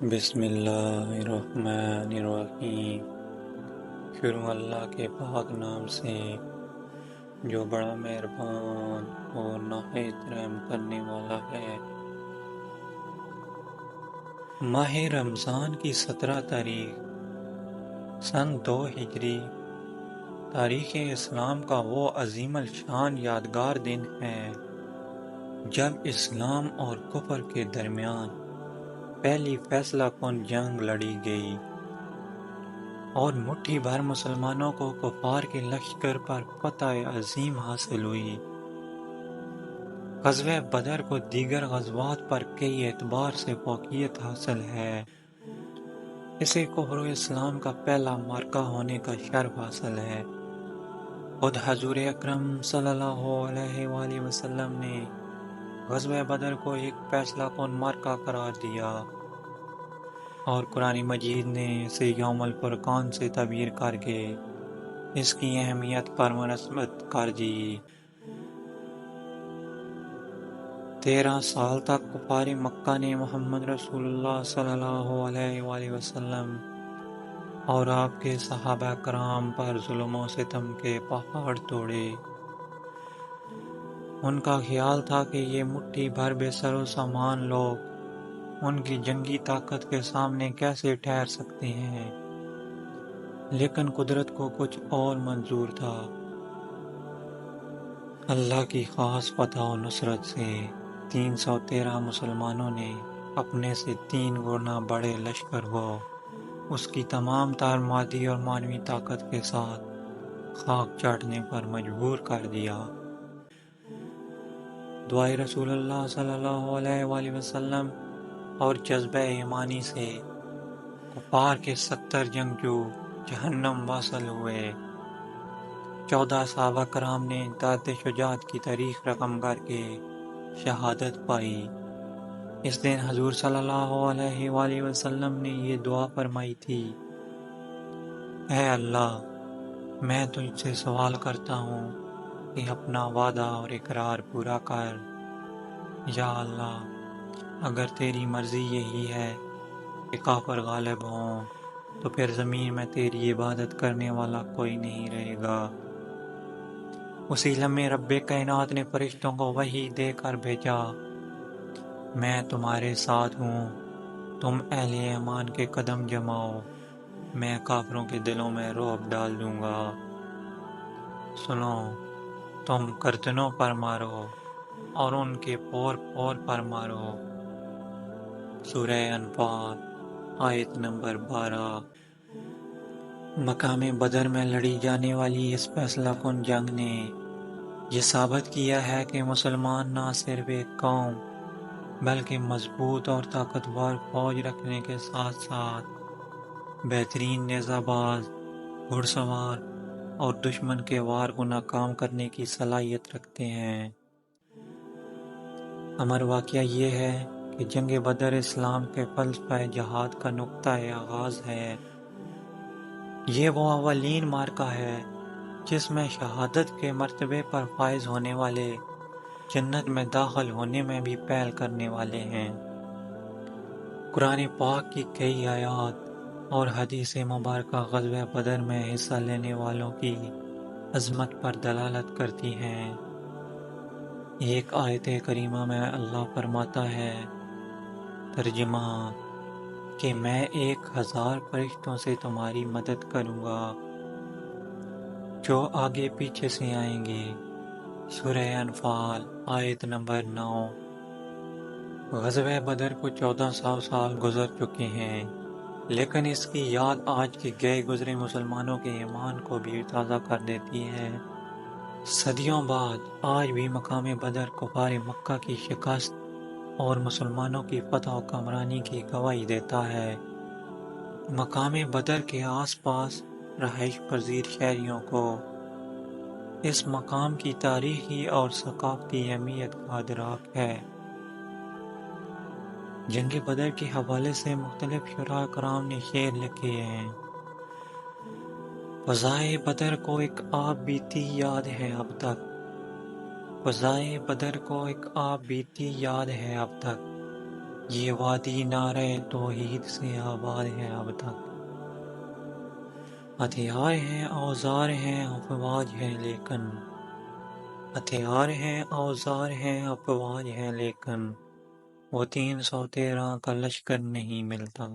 بسم اللہ الرحمن الرحیم۔ شروع اللہ کے پاک نام سے جو بڑا مہربان اور نہایت رحم کرنے والا ہے۔ ماہ رمضان کی 17 تاریخ سن 2 ہجری تاریخ اسلام کا وہ عظیم الشان یادگار دن ہے جب اسلام اور کفر کے درمیان پہلی فیصلہ کن جنگ لڑی گئی اور مٹھی بھر مسلمانوں کو کفار کے لشکر پر فتح عظیم حاصل ہوئی۔ غزوہ بدر کو دیگر غزوات پر کئی اعتبار سے فوقیت حاصل ہے۔ اسے کفر و اسلام کا پہلا معرکہ ہونے کا شرف حاصل ہے۔ خود حضور اکرم صلی اللہ علیہ وآلہ وسلم نے غزوہ بدر کو ایک فیصلہ کن معرکہ قرار دیا اور قرآن مجید نے اسے یوم الفرقان سے تعبیر کر کے اس کی اہمیت پر مناسبت کر دی۔ 13 سال تک کفار مکہ نے محمد رسول اللہ صلی اللہ علیہ وآلہ وسلم اور آپ کے صحابہ کرام پر ظلم و ستم کے پہاڑ توڑے۔ ان کا خیال تھا کہ یہ مٹھی بھر بے سر و سامان لوگ ان کی جنگی طاقت کے سامنے کیسے ٹھہر سکتے ہیں، لیکن قدرت کو کچھ اور منظور تھا۔ اللہ کی خاص فتح و نصرت سے 313 مسلمانوں نے اپنے سے 3 گنا بڑے لشکر کو اس کی تمام تر مادی اور معنوی طاقت کے ساتھ خاک چاٹنے پر مجبور کر دیا۔ دعائے رسول اللہ صلی اللہ علیہ وآلہ وسلم اور جذبہ ایمانی سے کفار کے 70 جنگجو جہنم واصل ہوئے۔ 14 صحابہ کرام نے امتیاز شجاعت کی تاریخ رقم کر کے شہادت پائی۔ اس دن حضور صلی اللہ علیہ وآلہ وسلم نے یہ دعا فرمائی تھی: اے اللہ، میں تجھ سے سوال کرتا ہوں کہ اپنا وعدہ اور اقرار پورا کر۔ یا اللہ، اگر تیری مرضی یہی ہے کہ کافر غالب ہوں تو پھر زمین میں تیری عبادت کرنے والا کوئی نہیں رہے گا۔ اسی لمحے رب کائنات نے فرشتوں کو وحی دے کر بھیجا: میں تمہارے ساتھ ہوں، تم اہل ایمان کے قدم جماؤ، میں کافروں کے دلوں میں رعب ڈال دوں گا۔ سنو، تم گردنوں پر مارو اور ان کے پور پور پر مارو۔ سورہ انفال آیت نمبر 12۔ مقام بدر میں لڑی جانے والی اس فیصلہ کن جنگ نے یہ ثابت کیا ہے کہ مسلمان نہ صرف ایک قوم بلکہ مضبوط اور طاقتور فوج رکھنے کے ساتھ ساتھ بہترین نیزہ باز، گھڑ سوار اور دشمن کے وار کو ناکام کرنے کی صلاحیت رکھتے ہیں۔ امر واقعہ یہ ہے کہ جنگ بدر اسلام کے فلسفہ جہاد کا نقطہ آغاز ہے۔ یہ وہ اولین معرکہ ہے جس میں شہادت کے مرتبے پر فائز ہونے والے جنت میں داخل ہونے میں بھی پہل کرنے والے ہیں۔ قرآن پاک کی کئی آیات اور حدیث مبارکہ غزوہ بدر میں حصہ لینے والوں کی عظمت پر دلالت کرتی ہیں۔ ایک آیت کریمہ میں اللہ فرماتا ہے، ترجمہ، کہ میں 1000 فرشتوں سے تمہاری مدد کروں گا جو آگے پیچھے سے آئیں گے۔ سورہ انفال آیت نمبر 9۔ غزوہ بدر کو 1400 سال گزر چکے ہیں، لیکن اس کی یاد آج کے گئے گزرے مسلمانوں کے ایمان کو بھی تازہ کر دیتی ہے۔ صدیوں بعد آج بھی مقام بدر کفار مکہ کی شکست اور مسلمانوں کی فتح و کامرانی کی گواہی دیتا ہے۔ مقام بدر کے آس پاس رہائش پذیر شہریوں کو اس مقام کی تاریخی اور ثقافتی اہمیت کا ادراک ہے۔ جنگ بدر کے حوالے سے مختلف شعراء کرام نے شعر لکھے ہیں۔ فضائے بدر کو ایک آب بیتی یاد ہے اب تک، فضائے بدر کو ایک آب بیتی یاد ہے اب تک، یہ وادی نعرہ توحید سے آباد ہے اب تک، ہتھیار ہیں اوزار ہیں افواج ہے لیکن، ہتھیار ہیں اوزار ہیں افواج ہے لیکن، وہ 313 کا لشکر نہیں ملتا۔